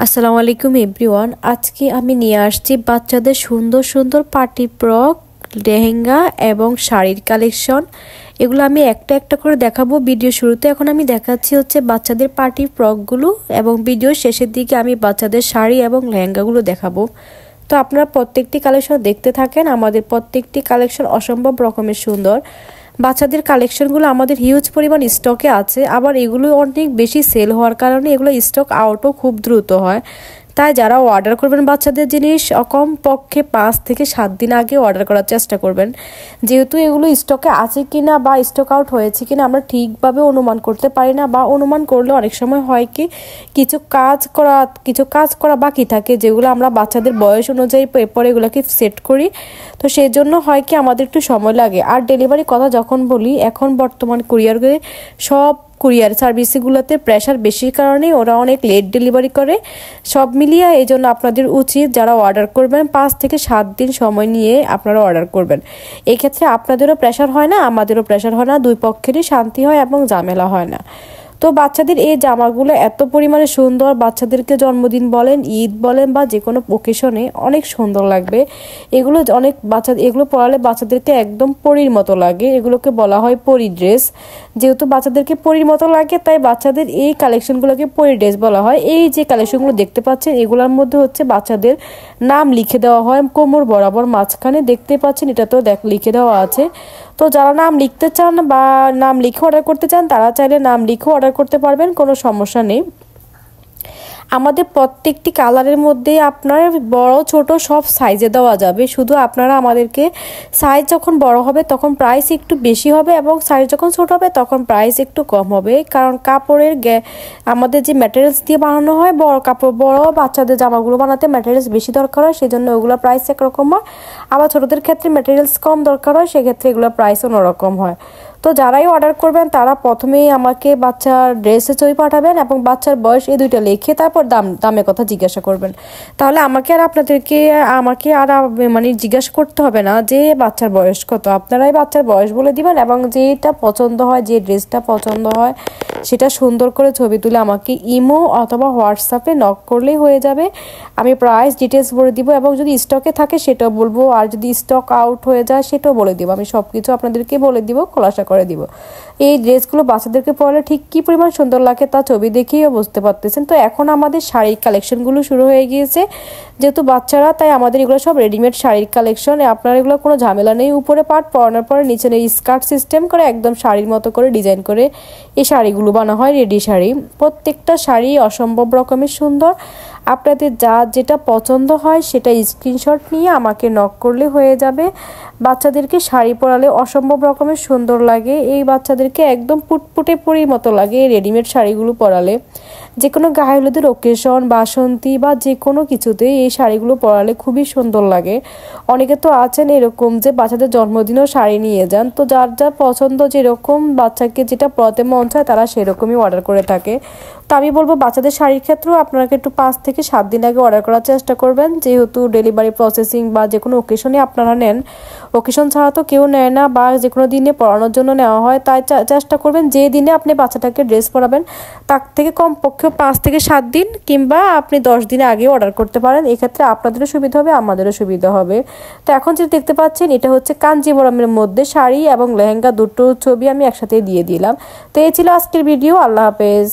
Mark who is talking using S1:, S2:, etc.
S1: আসসালামু আলাইকুম এভরিওয়ান। আজকে আমি নিয়ে আসছি বাচ্চাদের সুন্দর সুন্দর পার্টি ফ্রক, লেহেঙ্গা এবং শাড়ির কালেকশন। এগুলো আমি একটা একটা করে দেখাবো ভিডিও শুরুতে। এখন আমি দেখাচ্ছি হচ্ছে বাচ্চাদের পার্টি ফ্রকগুলো এবং ভিডিও শেষের দিকে আমি বাচ্চাদের শাড়ি এবং লেহেঙ্গাগুলো দেখাবো। তো আপনারা প্রত্যেকটি কালেকশন দেখতে থাকেন। আমাদের প্রত্যেকটি কালেকশন অসম্ভব রকমের সুন্দর। বাচ্চাদের কালেকশনগুলো আমাদের হিউজ পরিমাণ স্টকে আছে, আবার এগুলো অনেক বেশি সেল হওয়ার কারণে এগুলো স্টক আউটও খুব দ্রুত হয়। তাই যারা অর্ডার করবেন বাচ্চাদের জিনিস কমপক্ষে 5 থেকে 7 দিন আগে অর্ডার করার চেষ্টা করবেন, যেহেতু এগুলো স্টকে আছে কিনা বা স্টক আউট হয়েছে কিনা আমরা ঠিকভাবে অনুমান করতে পারি না, বা অনুমান করলে অনেক সময় হয় কি কিছু কাজ করা বাকি থাকে, যেগুলো আমরা বাচ্চাদের বয়স অনুযায়ী পরে এগুলোকে সেট করি। তো সেই জন্য হয় কি আমাদের একটু সময় লাগে। আর ডেলিভারি কথা যখন বলি, এখন বর্তমান সব কুরিয়ার সার্ভিসগুলোতে প্রেশার বেশির কারণে ওরা অনেক লেট ডেলিভারি করে। সব মিলিয়ে এই জন্য আপনাদের উচিত যারা অর্ডার করবেন 5 থেকে 7 দিন সময় নিয়ে আপনারা অর্ডার করবেন। এই ক্ষেত্রে আপনাদেরও প্রেশার হয় না, আমাদেরও প্রেশার হয় না, দুই পক্ষেরই শান্তি হয় এবং ঝামেলা হয় না। তো বাচ্চাদের এই জামাগুলো এত পরিমাণে সুন্দর, বাচ্চাদেরকে জন্মদিন বলেন, ঈদ বলেন বা যে কোনো ওকেশনে অনেক সুন্দর লাগবে। এগুলো পরালে বাচ্চাদেরকে একদম পরীর মতো লাগে। এগুলোকে বলা হয় পরী ড্রেস। যেহেতু বাচ্চাদেরকে পরীর মতো লাগে, তাই বাচ্চাদের এই কালেকশনগুলোকে পরী ড্রেস বলা হয়। এই যে কালেকশনগুলো দেখতে পাচ্ছেন, এগুলোর মধ্যে হচ্ছে বাচ্চাদের নাম লিখে দেওয়া হয় কোমর বরাবর মাঝখানে, দেখতে পাচ্ছেন এটাতেও লিখে দেওয়া আছে। তো যারা নাম লিখতে চান বা নাম লিখে অর্ডার করতে চান তারা চাইলে নাম লিখেও অর্ডার করতে পারবেন, কোনো সমস্যা নেই। আমাদের প্রত্যেকটি কালারের মধ্যে আপনার বড় ছোট সব সাইজে দেওয়া যাবে। শুধু আপনারা আমাদেরকে সাইজ যখন বড় হবে তখন প্রাইস একটু বেশি হবে, এবং সাইজ যখন ছোট হবে তখন প্রাইস একটু কম হবে। কারণ কাপড়ের আমাদের যে ম্যাটেরিয়ালস দিয়ে বানানো হয়, বড় বাচ্চাদের জামাগুলো বানাতে ম্যাটেরিয়ালস বেশি দরকার হয়, সেই জন্য ওগুলো প্রাইস একরকম হয়। আবার ছোটদের ক্ষেত্রে ম্যাটেরিয়ালস কম দরকার হয়, সেক্ষেত্রে এগুলোর প্রাইস অন্যরকম হয়। তো যারাই অর্ডার করবেন তারা প্রথমেই আমাকে বাচ্চার ড্রেসের ছবি পাঠাবেন এবং বাচ্চার বয়স এই দুইটা লিখে তারপর দামের কথা জিজ্ঞাসা করবেন। তাহলে আমাকে আর মানে জিজ্ঞাসা করতে হবে না যে বাচ্চার বয়স কত। আপনারাই বাচ্চার বয়স বলে দিবেন এবং যেটা পছন্দ হয়, যে ড্রেসটা পছন্দ হয় সেটা সুন্দর করে ছবি তুলে আমাকে ইমো অথবা হোয়াটসঅ্যাপে নক করলেই হয়ে যাবে। আমি প্রাইস ডিটেলস বলে দিব এবং যদি স্টকে থাকে সেটাও বলবো, আর যদি স্টক আউট হয়ে যায় সেটাও বলে দিব। আমি সব কিছু আপনাদেরকে বলে দিব, খোলাসা করে দিব। এই ড্রেসগুলো বাচ্চাদেরকে পরলে ঠিক কি পরিমাণ সুন্দর লাগে তা ছবি দেখেই বুঝতে পারতেছেন। তো এখন আমাদের শাড়ির কালেকশনগুলো শুরু হয়ে গিয়েছে, যেহেতু বাচ্চারা, তাই আমাদের এগুলো সব রেডিমেড শাড়ির কালেকশন। আপনার এগুলো কোনো ঝামেলা নেই। উপরে পাট পরানোর পরে নিচে নেই স্কার্ট সিস্টেম করে একদম শাড়ির মতো করে ডিজাইন করে এই শাড়িগুলো বানা হয়, রেডি শাড়ি। প্রত্যেকটা শাড়ি অসম্ভব রকমের সুন্দর। আপনাদের যেটা পছন্দ হয় সেটা স্ক্রিনশট নিয়ে আমাকে নক করলে হয়ে যাবে। বাচ্চাদেরকে শাড়ি পরালে অসম্ভব রকমের সুন্দর লাগে। এই বাচ্চাদেরকে একদম পুটপুটে পরির মতো লাগে এই রেডিমেড শাড়িগুলো পরালে। যে কোনো গায়ে হলুদের ওকেশন, বাসন্তী বা যে কোনো কিছুতে এই শাড়িগুলো পরালে খুবই সুন্দর লাগে। অনেকে তো আছেন এরকম যে বাচ্চাদের জন্মদিনেও শাড়ি নিয়ে যান। তো যার যা পছন্দ, যেরকম বাচ্চাকে যেটা পরাতে মন চায় তারা সেরকমই অর্ডার করে থাকে। তো আমি বলবো বাচ্চাদের শাড়ির ক্ষেত্রেও আপনারা একটু 5 থেকে 7 দিন আগে অর্ডার করার চেষ্টা করবেন, যেহেতু ডেলিভারি প্রসেসিং বা যে কোনো ওকেশনে আপনারা নেন। ওকেশন ছাড়া তো কেউ নেয় না, বা যে কোনো দিনে পরানোর জন্য নেওয়া হয়। তাই চেষ্টা করবেন যে দিনে আপনি বাচ্চাটাকে ড্রেস পরাবেন তার থেকে কমপক্ষে 5 থেকে 7 দিন কিংবা আপনি 10 দিনে আগে অর্ডার করতে পারেন। এক্ষেত্রে আপনাদেরও সুবিধা হবে, আমাদেরও সুবিধা হবে। তো এখন যেটা দেখতে পাচ্ছেন এটা হচ্ছে কাঞ্জিবরমের মধ্যে শাড়ি এবং লেহেঙ্গা, দুটো ছবি আমি একসাথে দিয়ে দিলাম। তো এই ছিল আজকের ভিডিও। আল্লাহ হাফেজ।